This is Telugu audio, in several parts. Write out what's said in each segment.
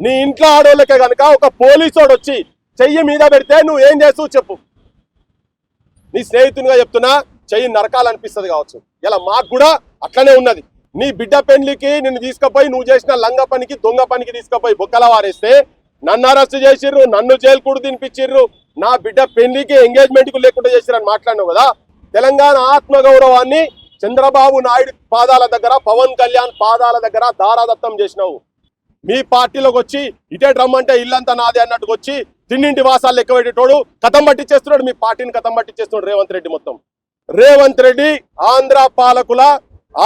నీ ఇంట్లో ఆడోళ్ళకే కనుక ఒక పోలీసోడు వచ్చి చెయ్యి మీద పెడితే నువ్వు ఏం చేస్తావు చెప్పు. నీ స్నేహితునిగా చెప్తున్నా, చెయ్యి నరకాలనిపిస్తుంది కావచ్చు. ఇలా మాకు కూడా అట్లనే ఉన్నది. నీ బిడ్డ పెళ్లికి నిన్ను తీసుకుపోయి నువ్వు చేసిన లంగ పనికి దొంగ పనికి తీసుకుపోయి బొక్కల వారేస్తే నన్ను అరెస్ట్ చేసిర్రు, నన్ను జైలు కూడా తినిపించిర్రు, నా బిడ్డ పెళ్లికి ఎంగేజ్మెంట్ కు లేకుండా చేసిరని మాట్లాడినావు కదా. తెలంగాణ ఆత్మగౌరవాన్ని చంద్రబాబు నాయుడు పాదాల దగ్గర, పవన్ కళ్యాణ్ పాదాల దగ్గర దారాదత్తం చేసినావు. మీ పార్టీలోకి వచ్చి ఇటే రమ్మంటే ఇల్లంతా నాదే అన్నట్టుకు వచ్చి తిన్నింటి వాసాలు లెక్క పెట్టేటోడు కథం పట్టించేస్తున్నాడు. మీ పార్టీని కథం పట్టించేస్తున్నాడు రేవంత్ రెడ్డి. మొత్తం రేవంత్ రెడ్డి ఆంధ్ర పాలకుల,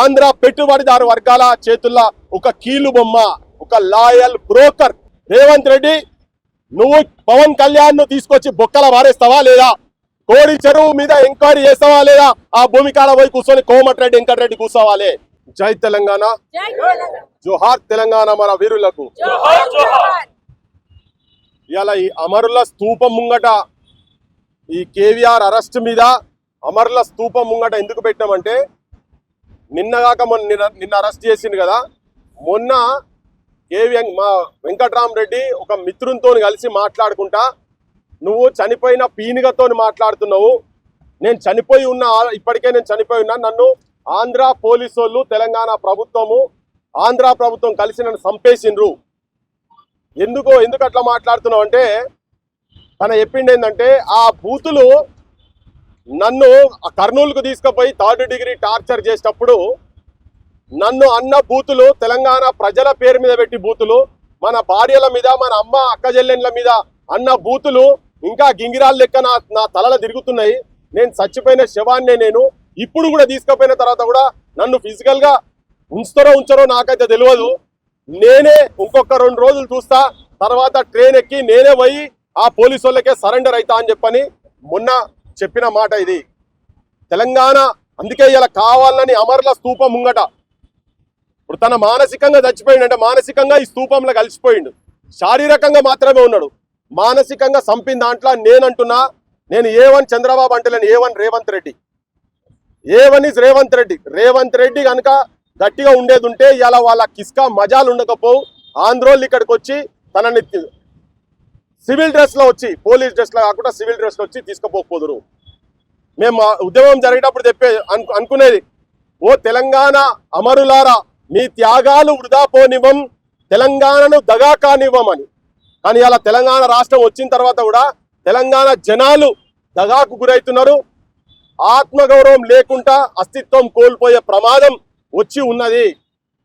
ఆంధ్ర పెట్టుబడిదారు వర్గాల చేతుల్లో ఒక కీలు బొమ్మ, ఒక లాయల్ బ్రోకర్. రేవంత్ రెడ్డి, నువ్వు పవన్ కళ్యాణ్ ను తీసుకొచ్చి బొక్కల వారేస్తావా లేదా? కోడి చెరువు మీద ఎంక్వైరీ చేస్తావా లేదా? ఆ భూమి కాడ పోయి కూర్చొని కోమటిరెడ్డి వెంకటరెడ్డి కూర్చోవాలి. జై తెలంగాణ, జోహార్ తెలంగాణ మన వీరులకు. ఇలా ఈ అమరుల స్తూపం ముంగట, ఈ కేవీఆర్ అరెస్ట్ మీద అమరుల స్తూపం ముంగట ఎందుకు పెట్టామంటే, నిన్నగాక నిన్న అరెస్ట్ చేసింది కదా. మొన్న మా వెంకట్రామరెడ్డి ఒక మిత్రునితో కలిసి మాట్లాడుకుంటా, నువ్వు చనిపోయిన పీనిగతో మాట్లాడుతున్నావు, నేను చనిపోయి ఉన్నా, ఇప్పటికే నేను చనిపోయి ఉన్నా, నన్ను ఆంధ్ర పోలీసు వాళ్ళు, తెలంగాణ ప్రభుత్వము, ఆంధ్ర ప్రభుత్వం కలిసి నన్ను చంపేసిండ్రు, ఎందుకు అట్లా మాట్లాడుతున్నావు అంటే, తన చెప్పింది ఏంటంటే, ఆ బూతులు నన్ను కర్నూలుకు తీసుకుపోయి 3rd డిగ్రీ టార్చర్ చేసేటప్పుడు నన్ను అన్న బూతులు, తెలంగాణ ప్రజల పేరు మీద పెట్టి బూతులు, మన భార్యల మీద, మన అమ్మ అక్క చెల్లెండ్ల మీద అన్న బూతులు ఇంకా గింగిరాల లెక్క నా తలలో తిరుగుతున్నాయి. నేను చచ్చిపోయిన శవాన్నే, నేను ఇప్పుడు కూడా తీసుకుపోయిన తర్వాత కూడా నన్ను ఫిజికల్ గా ఉంచరో నాకైతే తెలియదు. నేనే ఇంకొక 2 రోజులు చూస్తా, తర్వాత ట్రైన్ ఎక్కి నేనే పోయి ఆ పోలీసు వాళ్ళకే సరెండర్ అవుతా అని చెప్పని మొన్న చెప్పిన మాట ఇది. తెలంగాణ అందుకే ఇలా కావాలని అమరుల స్తూపం ముంగట, ఇప్పుడు తన మానసికంగా చచ్చిపోయిండు అంటే మానసికంగా ఈ స్తూపంలో కలిసిపోయిండు, శారీరకంగా మాత్రమే ఉన్నాడు. మానసికంగా చంపిన దాంట్లో నేనంటున్నా, నేను A1 చంద్రబాబు అంటలేను, A1 Revanth Reddy. A1 is Revanth Reddy. Revanth Reddy కనుక గట్టిగా ఉండేది ఉంటే ఇలా వాళ్ళ కిస్కా మజాలు ఉండకపోవు. ఆంధ్రోళ్ళు ఇక్కడికి వచ్చి తనని సివిల్ డ్రెస్ లో వచ్చి, పోలీస్ డ్రెస్ లో కాకుండా సివిల్ డ్రెస్ లో వచ్చి తీసుకుపోకపోదురు. మేము ఉద్యమం జరిగేటప్పుడు అనుకునేది, ఓ తెలంగాణ అమరులారా, మీ త్యాగాలు వృధా పోనివ్వం, తెలంగాణను దగా కానివ్వమని. కానీ అలా తెలంగాణ రాష్ట్రం వచ్చిన తర్వాత కూడా తెలంగాణ జనాలు దగాకు గురవుతున్నారు. ఆత్మగౌరవం లేకుండా అస్తిత్వం కోల్పోయే ప్రమాదం వచ్చి ఉన్నది.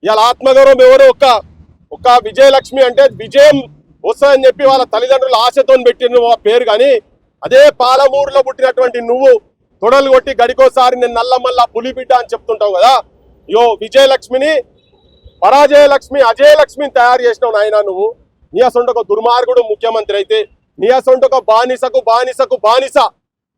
ఇలా ఆత్మగౌరవం ఎవరు ఒక విజయలక్ష్మి అంటే విజయం వస్తుందని చెప్పి వాళ్ళ తల్లిదండ్రులు ఆశతో పెట్టిన పేరు, కానీ అదే పాలమూరులో పుట్టినటువంటి నువ్వు తొడలు కొట్టి గడికోసారి నేను నల్లమల్ల పులిబిడ్డ అని చెప్తుంటావు కదా. విజయలక్ష్మిని పరాజయలక్ష్మి, అజయలక్ష్మిని తయారు చేసినావు నాయన నువ్వు. నీ అసొంటి ఒక దుర్మార్గుడు ముఖ్యమంత్రి అయితే, నీ అసొంటి ఒక బానిస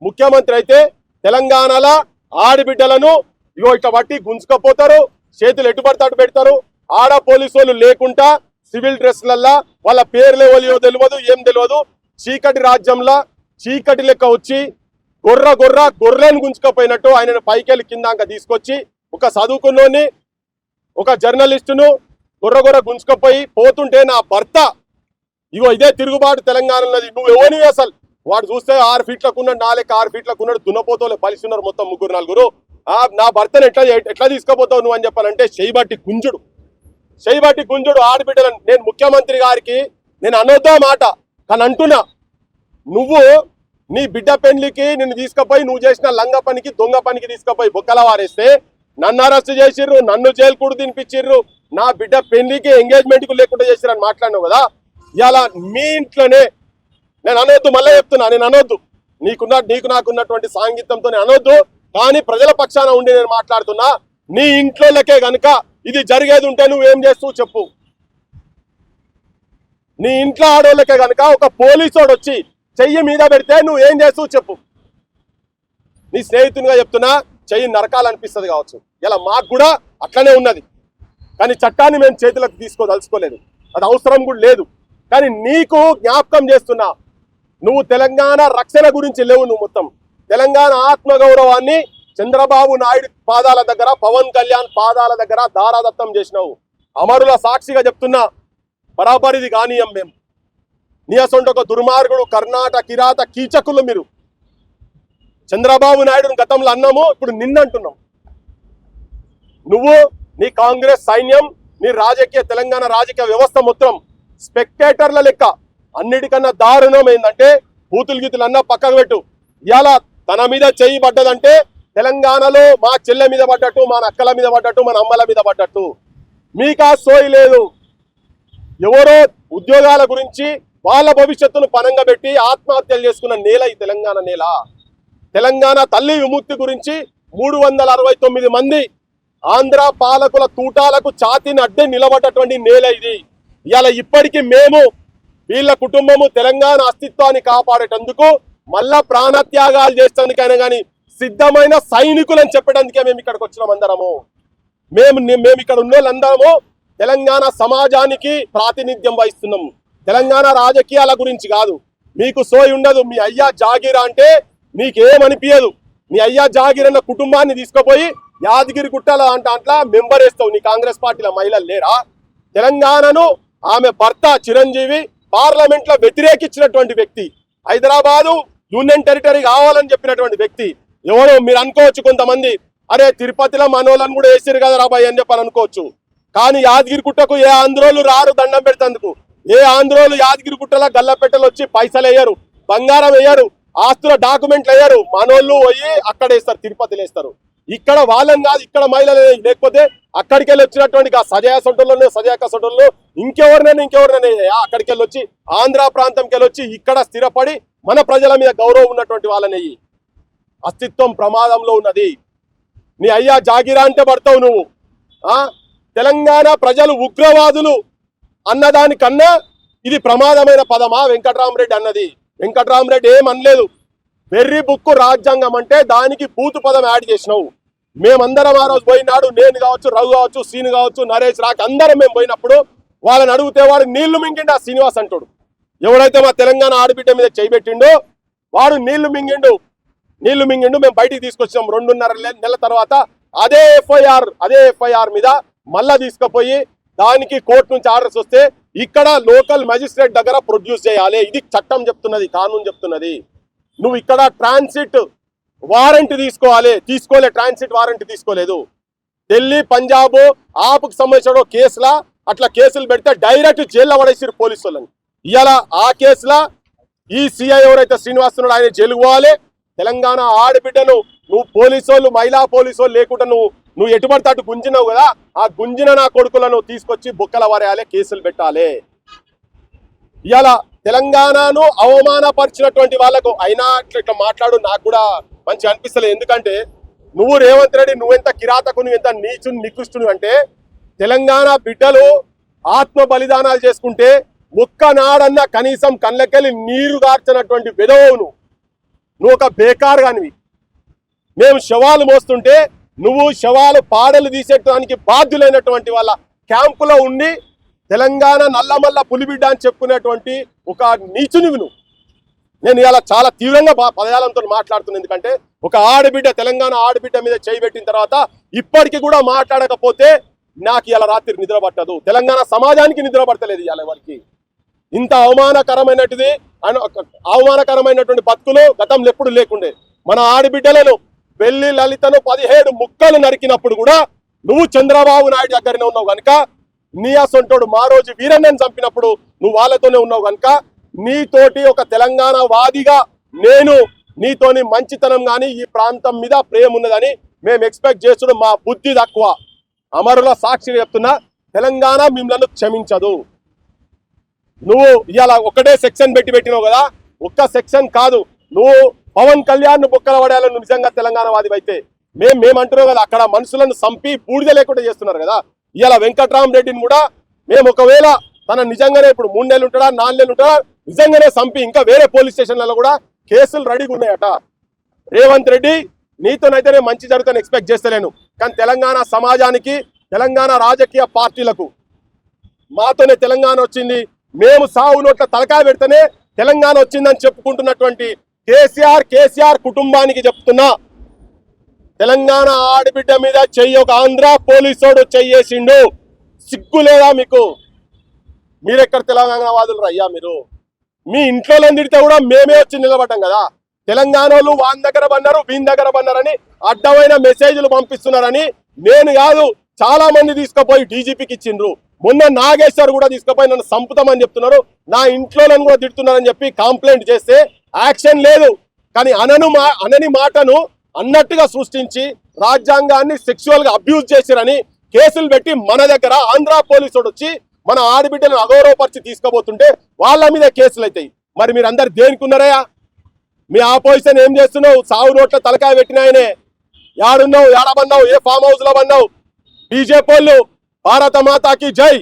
ముఖ్యమంత్రి అయితే తెలంగాణలో ఆడబిడ్డలను ఇట్లా బట్టి గుంజుకపోతారు, చేతులు ఎటుపడతాడు పెడతారు. ఆడ పోలీసు వాళ్ళు లేకుండా సివిల్ డ్రెస్లల్లా వాళ్ళ పేర్లు ఎవరియో తెలియదు, ఏం తెలియదు. చీకటి రాజ్యంలో చీకటి లెక్క వచ్చి గొర్రెను గుంజుకపోయినట్టు ఆయనను పైకెళ్ళి కిందాక తీసుకొచ్చి ఒక చదువుకున్నోని, ఒక జర్నలిస్టును గొర్ర గుంజుకపోయి పోతుంటే నా భర్త ఇదే తిరుగుబాటు తెలంగాణలో. నువ్వు ఎవరివి అసలు? వాడు చూస్తే 6 ఫీట్లకు ఉన్నాడు, 6 ఫీట్లకు ఉన్నాడు, దున్నపోతోలే పలిస్తున్నారు మొత్తం 3-4. నా భర్తను ఎట్లా తీసుకుపోతావు నువ్వు అని చెప్పాలంటే చేయబట్టి గుంజుడు ఆడబిడ్డలను. నేను ముఖ్యమంత్రి గారికి నేను అనొద్దా మాట, కానీ అంటున్నా, నువ్వు నీ బిడ్డ పెళ్లికి నిన్ను తీసుకుపోయి నువ్వు చేసిన లంగ పనికి దొంగ పనికి తీసుకుపోయి బొక్కల వారేస్తే నన్ను అరెస్ట్ చేసిర్రు, నన్ను జైలు కూడా తినిపించిర్రు, నా బిడ్డ పెళ్లికి ఎంగేజ్మెంట్ కు లేకుండా చేసిరని మాట్లాడినావు కదా. ఇలా మీ ఇంట్లోనే నేను అనొద్దు, మళ్ళీ చెప్తున్నా, నేను అనొద్దు, నీకు నాకున్నటువంటి సాంగత్యంతో అనొద్దు, కానీ ప్రజల పక్షాన ఉండి నేను మాట్లాడుతున్నా. నీ ఇంట్లోకే గనుక ఇది జరిగేది ఉంటే నువ్వేం చేస్తూ చెప్పు. నీ ఇంట్లో ఆడోళ్ళకే గనుక ఒక పోలీసోడు వచ్చి చెయ్యి మీద పెడితే నువ్వు ఏం చేస్తూ చెప్పు. నీ స్నేహితునిగా చెప్తున్నా, చెయ్యి నరకాలనిపిస్తుంది కావచ్చు. ఇలా మాకు కూడా అట్లనే ఉన్నది, కానీ చట్టాన్ని మేము చేతులకు తీసుకోదలుచుకోలేదు, అది అవసరం కూడా లేదు. కానీ నీకు జ్ఞాపకం చేస్తున్నా, నువ్వు తెలంగాణ రక్షణ గురించి లేవు. నువ్వు మొత్తం తెలంగాణ ఆత్మగౌరవాన్ని చంద్రబాబు నాయుడు పాదాల దగ్గర, పవన్ కళ్యాణ్ పాదాల దగ్గర దారాదత్తం చేసినావు. అమరుల సాక్షిగా చెప్తున్నా, బరాబరిది కానీయం మేము. నీ అసొంటి ఒక దుర్మార్గుడు కర్ణాటక కిరాత కీచకులు మీరు. చంద్రబాబు నాయుడుని గతంలో అన్నాము, ఇప్పుడు నిన్నంటున్నాం. నువ్వు నీ కాంగ్రెస్ సైన్యం, నీ తెలంగాణ రాజకీయ వ్యవస్థ మొత్తం స్పెక్టేటర్ల లెక్క. అన్నిటికన్నా దారుణం ఏంటంటే బూతులు గీతులు అన్నా పక్కకు పెట్టు. ఇవాళ తన మీద చెయ్యి పడ్డదంటే తెలంగాణలో మా చెల్లె మీద పడ్డట్టు, మా అక్కల మీద పడ్డట్టు, మన అమ్మల మీద పడ్డట్టు. మీకా సోయి లేదు. ఎవరో ఉద్యోగాల గురించి వాళ్ళ భవిష్యత్తును పనంగా పెట్టి ఆత్మహత్యలు చేసుకున్న నేల ఈ తెలంగాణ నేల. తెలంగాణ తల్లి విముక్తి గురించి 369 మంది ఆంధ్ర పాలకుల తూటాలకు ఛాతీని అడ్డే నిలబడ్డటువంటి నేల ఇది. ఇవాళ ఇప్పటికీ మేము వీళ్ళ కుటుంబము తెలంగాణ అస్తిత్వాన్ని కాపాడేటందుకు మళ్ళా ప్రాణత్యాగాలు చేసేందుకైనా కానీ సిద్ధమైన సైనికులని చెప్పడానికే మేము ఇక్కడికి వచ్చినాం. అందరము మేము ఇక్కడ ఉన్న వాళ్ళందరము తెలంగాణ సమాజానికి ప్రాతినిధ్యం వహిస్తున్నాం. తెలంగాణ రాజకీయాల గురించి కాదు. మీకు సోయి ఉండదు. మీ అయ్యా జాగీరా అంటే నీకేమనిపించదు. నీ అయ్యా జాగీర్ అన్న కుటుంబాన్ని తీసుకుపోయి యాదగిరి గుట్టల అట్లా మెంబర్ వేస్తావు. నీ కాంగ్రెస్ పార్టీల మహిళలు లేరా? తెలంగాణను ఆమె భర్త చిరంజీవి పార్లమెంట్ లో వ్యతిరేకించినటువంటి వ్యక్తి, హైదరాబాదు యూనియన్ టెరిటరీ కావాలని చెప్పినటువంటి వ్యక్తి. ఎవరో మీరు అనుకోవచ్చు కొంతమంది, అరే తిరుపతిలో మనోళ్ళని కూడా వేసారు కదా రాబాయ్ అని చెప్పని అనుకోవచ్చు. కానీ యాదగిరి గుట్టకు ఏ ఆంధ్రోలు రారు దండం పెడతందుకు. ఏ ఆంధ్రోలు యాదగిరి గుట్టల గల్లపెట్టలు వచ్చి పైసలు వేయరు, బంగారం వేయరు, ఆస్తుల డాక్యుమెంట్లు వేయరు. మనోళ్ళు పోయి అక్కడ వేస్తారు, తిరుపతిలో వేస్తారు. ఇక్కడ వాళ్ళని కాదు, ఇక్కడ మహిళలు. లేకపోతే అక్కడికి వెళ్ళి వచ్చినటువంటి సజయ సొంటల్లో ఇంకెవరినైనా అక్కడికి వెళ్ళి వచ్చి ఆంధ్ర ప్రాంతంకి వెళ్ళి వచ్చి ఇక్కడ స్థిరపడి మన ప్రజల మీద గౌరవం ఉన్నటువంటి వాళ్ళని. అస్తిత్వం ప్రమాదంలో ఉన్నది. నీ అయ్యా జాగిరా అంటే పడతావు నువ్వు. తెలంగాణ ప్రజలు ఉగ్రవాదులు అన్నదానికన్నా ఇది ప్రమాదమైన పదమా వెంకట్రామరెడ్డి అన్నది? వెంకట్రామరెడ్డి ఏమనలేదు. వెర్రి బుక్కు రాజ్యాంగం అంటే దానికి బూతు పదం యాడ్ చేసినావు. మేమందరం ఆ రోజు పోయినాడు, నేను కావచ్చు, రఘు కావచ్చు, సీను కావచ్చు, నరేష్ రాక్ అందరం మేము పోయినప్పుడు వాళ్ళని అడిగితే వాడు నీళ్లు మింగిండు. ఆ శ్రీనివాస్ అంటాడు, ఎవడైతే మా తెలంగాణ ఆడబిడ్డ మీద చేయబెట్టిండో వాడు నీళ్లు మింగిండు. మేము బయటికి తీసుకొచ్చినాం. 2.5 నెలల తర్వాత అదే ఎఫ్ఐఆర్ మీద మళ్ళా తీసుకుపోయి దానికి కోర్టు నుంచి ఆర్డర్స్ వస్తే ఇక్కడ లోకల్ మెజిస్ట్రేట్ దగ్గర ప్రొడ్యూస్ చేయాలి. ఇది చట్టం చెప్తున్నది, కానూన్ చెప్తున్నది. నువ్వు ఇక్కడ ట్రాన్సిట్ వారెంట్ తీసుకోలే ట్రాన్సిట్ వారెంట్ తీసుకోలేదు. ఢిల్లీ, పంజాబ్ ఆపుకు సంబంధించిన కేసులా అట్లా కేసులు పెడితే డైరెక్ట్ జైల్లో పడేసారు పోలీసు వాళ్ళని. ఇవాళ ఆ కేసులా ఈ సిఐ ఎవరైతే శ్రీనివాస్తున్నాడో ఆయన జైలుకు పోవాలి. తెలంగాణ ఆడబిడ్డను నువ్వు పోలీసు మహిళా పోలీసు లేకుండా నువ్వు ఎటుపడితే అటు గుంజినావు కదా, ఆ గుంజిన నా కొడుకులను తీసుకొచ్చి బొక్కల వరేయాలి, కేసులు పెట్టాలి. ఇవాళ తెలంగాణను అవమానపరిచినటువంటి వాళ్ళకు అయినా ఇట్లా మాట్లాడు నాకు కూడా మంచి అనిపిస్తలేదు. ఎందుకంటే నువ్వు రేవంత్ రెడ్డి నువ్వెంత కిరాతకు, నువ్వెంత నీచుని నికృష్టుని అంటే తెలంగాణ బిడ్డలు ఆత్మ బలిదానాలు చేసుకుంటే ఒక్కనాడన్నా కనీసం కళ్ళకెళ్ళి నీరు గార్చినటువంటి విధవును నువ్వు ఒక బేకార్ గానివి. మేము శవాలు మోస్తుంటే నువ్వు శవాలు పాడలు తీసేటానికి బాధ్యులైనటువంటి వాళ్ళ క్యాంపులో ఉండి తెలంగాణ నల్లమల్ల పులిబిడ్డ అని చెప్పుకునేటువంటి ఒక నీచునివి నువ్వు. నేను ఇలా చాలా తీవ్రంగా పదజాలంతో మాట్లాడుతున్నాను. ఎందుకంటే ఒక ఆడబిడ్డ, తెలంగాణ ఆడబిడ్డ మీద చేయబెట్టిన తర్వాత ఇప్పటికీ కూడా మాట్లాడకపోతే నాకు ఇలా రాత్రి నిద్ర పట్టదు. తెలంగాణ సమాజానికి నిద్ర పడతలేదు ఇవాళ ఎవరికి. ఇంత అవమానకరమైనటువంటి బతుకులు గతంలో ఎప్పుడు లేకుండే. మన ఆడబిడ్డలను పెళ్లి లలితను 17 ముక్కలు నరికినప్పుడు కూడా నువ్వు చంద్రబాబు నాయుడు దగ్గరనే ఉన్నావు కనుక, నీ అసొంటోడు మా రోజు వీరన్నని చంపినప్పుడు నువ్వు వాళ్ళతోనే ఉన్నావు కనుక, నీతోటి ఒక తెలంగాణ వాదిగా నేను నీతోని మంచితనం కానీ ఈ ప్రాంతం మీద ప్రేమ ఉన్నదని మేము ఎక్స్పెక్ట్ చేస్తున్నాం. మా బుద్ధి తక్కువ. అమరుల సాక్షిగా చెప్తున్నా, తెలంగాణ మిమ్మల్ని క్షమించదు. నువ్వు ఇవాళ ఒకటే సెక్షన్ పెట్టినావు కదా, ఒక్క సెక్షన్ కాదు. నువ్వు పవన్ కళ్యాణ్ బొక్కల పడేయాలని నువ్వు నిజంగా తెలంగాణ వాదివి అయితే మేము అంటున్నావు కదా, అక్కడ మనుషులను చంపి బూడిద లేకుండా చేస్తున్నారు కదా. ఇవాళ వెంకట్రామరెడ్డిని కూడా మేము ఒకవేళ తన నిజంగానే ఇప్పుడు 3 నెలలు ఉంటాడా 4 నెలలు ఉంటాడా నిజంగానే చంపి ఇంకా వేరే పోలీస్ స్టేషన్లలో కూడా కేసులు రెడీగా ఉన్నాయట. రేవంత్ రెడ్డి నీతోనైతే నేను మంచి జరుగుతాను ఎక్స్పెక్ట్ చేస్తలేను. కానీ తెలంగాణ సమాజానికి, తెలంగాణ రాజకీయ పార్టీలకు మాతోనే తెలంగాణ వచ్చింది, మేము సావు నోట్ల తలకాయ పెడితేనే తెలంగాణ వచ్చిందని చెప్పుకుంటున్నటువంటి కేసీఆర్ కుటుంబానికి చెప్తున్నా, తెలంగాణ ఆడబిడ్డ మీద చెయ్యి ఒక ఆంధ్ర పోలీసోడు చెయ్యేసిండు. సిగ్గు లేదా మీకు? మీరెక్కడ తెలంగాణ వాదులు అయ్యా? మీరు మీ ఇంట్లో తిడితే కూడా మేమే వచ్చి నిలబడ్డాం కదా. తెలంగాణ వాళ్ళు వాని దగ్గర పన్నారు వీని దగ్గర పన్నారని అడ్డమైన మెసేజ్లు పంపిస్తున్నారని నేను కాదు, చాలా మంది తీసుకుపోయి డీజీపీకి ఇచ్చిండ్రు. మొన్న నాగేశ్వర్ కూడా తీసుకుపోయి నన్ను సంపుతామని చెప్తున్నారు, నా ఇంట్లో కూడా తిడుతున్నారని చెప్పి కంప్లైంట్ చేస్తే యాక్షన్ లేదు. కానీ అనని మాటను అన్నట్టుగా సృష్టించి రాజ్యాంగాన్ని సెక్సువల్ గా అబ్యూజ్ చేసిరని కేసులు పెట్టి మన దగ్గర ఆంధ్ర పోలీసుడు వచ్చి మన ఆడబిడ్డలను అగౌరవపరిచి తీసుకుపోతుంటే వాళ్ళ మీద కేసులు అవుతాయి. మరి మీరు అందరు దేనికి ఉన్నారయ్యా? మీ ఆపోజిషన్ ఏం చేస్తున్నావు? సాగు నోట్ల తలకాయ పెట్టినాయనే. యాడున్నావు? ఏడబన్నావు? ఏ ఫామ్ హౌస్ లో బన్నావు? బీజేపీ వాళ్ళు భారత మాతాకి జై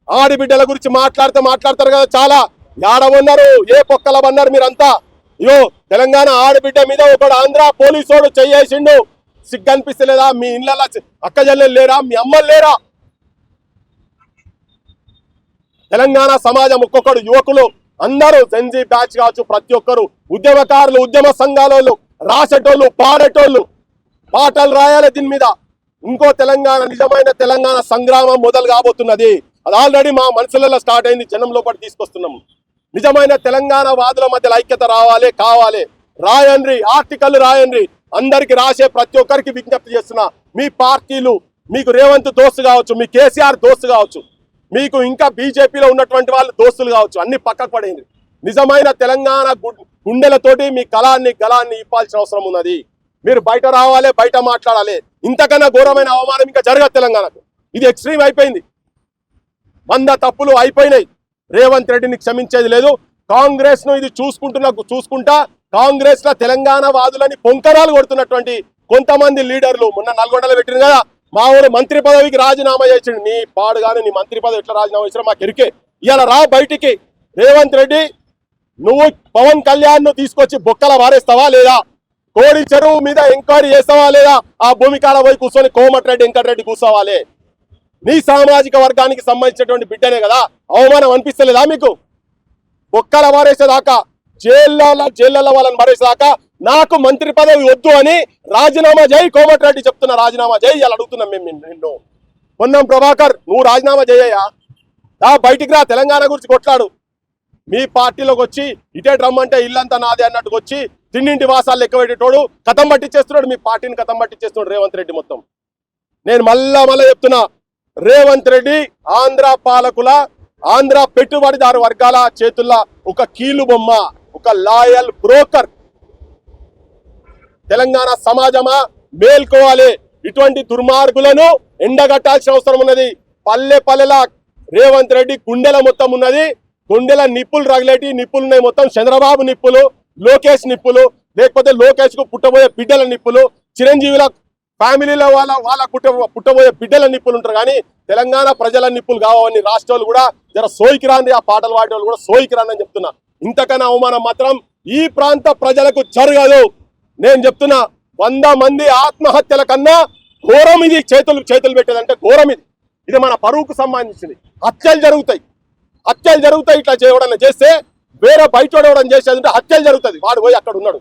ఆడబిడ్డల గురించి మాట్లాడతారు కదా చాలా. యాడబన్నారు? ఏ పొక్కల బన్నారు మీరంతా? అయ్యో తెలంగాణ ఆడబిడ్డ మీద ఒకడు ఆంధ్ర పోలీసోడు చెయ్యేసిండు. సిగ్గు అనిపిస్తలేదా? మీ ఇళ్ళ అక్క చెల్లెలు లేరా? మీ అమ్మలు లేరా? తెలంగాణ సమాజం ఒక్కొక్కడు యువకులు అందరూ జెన్జీ బ్యాచ్ కావచ్చు, ప్రతి ఒక్కరు ఉద్యమకారులు, ఉద్యమ సంఘాల రాసేటోళ్ళు, పాడేటోళ్ళు, పాటలు రాయాలి దీని మీద. ఇంకో తెలంగాణ, నిజమైన తెలంగాణ సంగ్రామం మొదలు కాబోతున్నది. అది ఆల్రెడీ మా మనసులలో స్టార్ట్ అయింది, జనం లోపల తీసుకొస్తున్నాం. నిజమైన తెలంగాణ వాదుల మధ్య ఐక్యత కావాలి. రాయండి, ఆర్టికల్ రాయండి. అందరికి రాసే ప్రతి ఒక్కరికి విజ్ఞప్తి చేస్తున్నా, మీ పార్టీలు, మీకు రేవంత్ దోస్తు కావచ్చు, మీ కేసీఆర్ దోస్తు కావచ్చు, మీకు ఇంకా బీజేపీలో ఉన్నటువంటి వాళ్ళు దోస్తులు కావచ్చు, అన్ని పక్కకు పడేయండి. నిజమైన తెలంగాణ గుండెలతోటి మీ గలాన్ని ఇప్పాల్సిన అవసరం ఉన్నది. మీరు బయట రావాలి, బయట మాట్లాడాలి. ఇంతకన్నా ఘోరమైన అవమానం ఇంకా జరగదు తెలంగాణకు. ఇది ఎక్స్ట్రీమ్ అయిపోయింది. 100 తప్పులు అయిపోయినాయి. రేవంత్ రెడ్డిని క్షమించేది లేదు. కాంగ్రెస్ ను ఇది చూసుకుంటా కాంగ్రెస్ లో తెలంగాణ వాదులని పొంకరాలు కొడుతున్నటువంటి కొంతమంది లీడర్లు మొన్న నల్గొండలో పెట్టిన కదా, మా ఊరు మంత్రి పదవికి రాజీనామా చేసిండు. నీ పాడుగానే నీ మంత్రి పదవి ఎట్లా రాజీనామా చేసినా మాకు ఎరికే. ఇవాళ రా బయటికి. రేవంత్ రెడ్డి, నువ్వు పవన్ కళ్యాణ్ ను తీసుకొచ్చి బొక్కల వారేస్తావా లేదా? కోడి చెరువు మీద ఎంక్వైరీ చేస్తావా లేదా? ఆ భూమి కాడ పోయి కూర్చొని కోమటిరెడ్డి వెంకటరెడ్డి కూర్చోవాలి. నీ సామాజిక వర్గానికి సంబంధించినటువంటి బిడ్డనే కదా. అవమానం అనిపిస్తలేదా మీకు? బొక్కల వారేసేదాకా, జైళ్ళలో వాళ్ళని మరేసేదాకా నాకు మంత్రి పదవి వద్దు అని రాజీనామా చేయి. కోమటిరెడ్డి చెప్తున్నా, రాజీనామా చేయి అని అడుగుతున్నాం మేము నిన్ను. పొన్నం ప్రభాకర్, నువ్వు రాజీనామా చేయయా? బయటికి రా, తెలంగాణ గురించి కొట్లాడు. మీ పార్టీలోకి వచ్చి ఇటే రమ్మంటే ఇల్లంతా నాదే అన్నట్టుకు వచ్చి తిన్నింటి వాసాలు లెక్క పెట్టేటోడు కథం పట్టించేస్తున్నాడు. మీ పార్టీని కథం పట్టించేస్తున్నాడు రేవంత్ రెడ్డి మొత్తం. నేను మళ్ళా చెప్తున్నా, రేవంత్ రెడ్డి ఆంధ్ర పాలకుల, ఆంధ్ర పెట్టుబడిదారు వర్గాల చేతుల్లో ఒక కీలు బొమ్మ, ఒక లాయల్ బ్రోకర్. తెలంగాణ సమాజమా మేల్కోవాలి. ఇటువంటి దుర్మార్గులను ఎండగట్టాల్సిన అవసరం ఉన్నది. పల్లెలా రేవంత్ రెడ్డి గుండెల మొత్తం ఉన్నది. గుండెల నిప్పులు రగిలేటి నిప్పులున్నాయి మొత్తం. చంద్రబాబు నిప్పులు, లోకేష్ నిప్పులు, లేకపోతే లోకేష్ కు పుట్టబోయే బిడ్డల నిప్పులు, చిరంజీవుల ఫ్యామిలీలో వాళ్ళ పుట్టబోయే బిడ్డల నిప్పులు ఉంటారు. కానీ తెలంగాణ ప్రజల నిప్పులు కావని రాష్ట్రాలు కూడా జర సోయికి రాండి. ఆ పాటలు పాడే వాళ్ళు కూడా సోయికి రాండి అని చెప్తున్నా. ఇంతకన్నా అవమానం మాత్రం ఈ ప్రాంత ప్రజలకు జరగదు. నేను చెప్తున్నా, 100 మంది ఆత్మహత్యల కన్నా ఘోరం ఇది. చేతులు పెట్టేదంటే ఘోరం ఇది. ఇది మన పరువుకు సంబంధించింది. హత్యలు జరుగుతాయి. ఇట్లా చేయడం చేస్తే వేరే బయట చేసేదంటే హత్యలు జరుగుతుంది. వాడు పోయి అక్కడ ఉన్నాడు.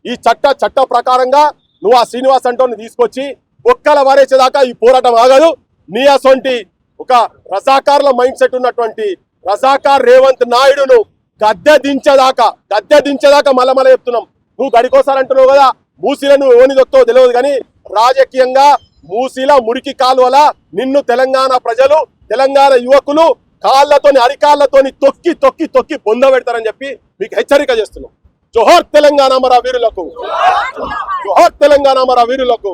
ఈ చట్ట ప్రకారంగా నువ్వు ఆ శ్రీనివాస్ అంటోని తీసుకొచ్చి ఒక్కల వారేసేదాకా ఈ పోరాటం ఆగదు. నీ అసొంటి ఒక రజాకార్ల మైండ్ సెట్ ఉన్నటువంటి రజాకార్ రేవంత్ నాయుడును గద్దె దించేదాకా మళ్ళా చెప్తున్నాం. నువ్వు గడికోసారంటున్నావు కదా, మూసీలను ఓని దొక్తో తెలియదు కానీ రాజకీయంగా మూసీల మురికి కాలువల నిన్ను తెలంగాణ ప్రజలు, తెలంగాణ యువకులు అరికాళ్లతోని తొక్కి పొందబెడతారని చెప్పి మీకు హెచ్చరిక చేస్తున్నాం. జోహార్ తెలంగాణ మన వీరులకు, జోహార్ తెలంగాణ మన వీరులకు.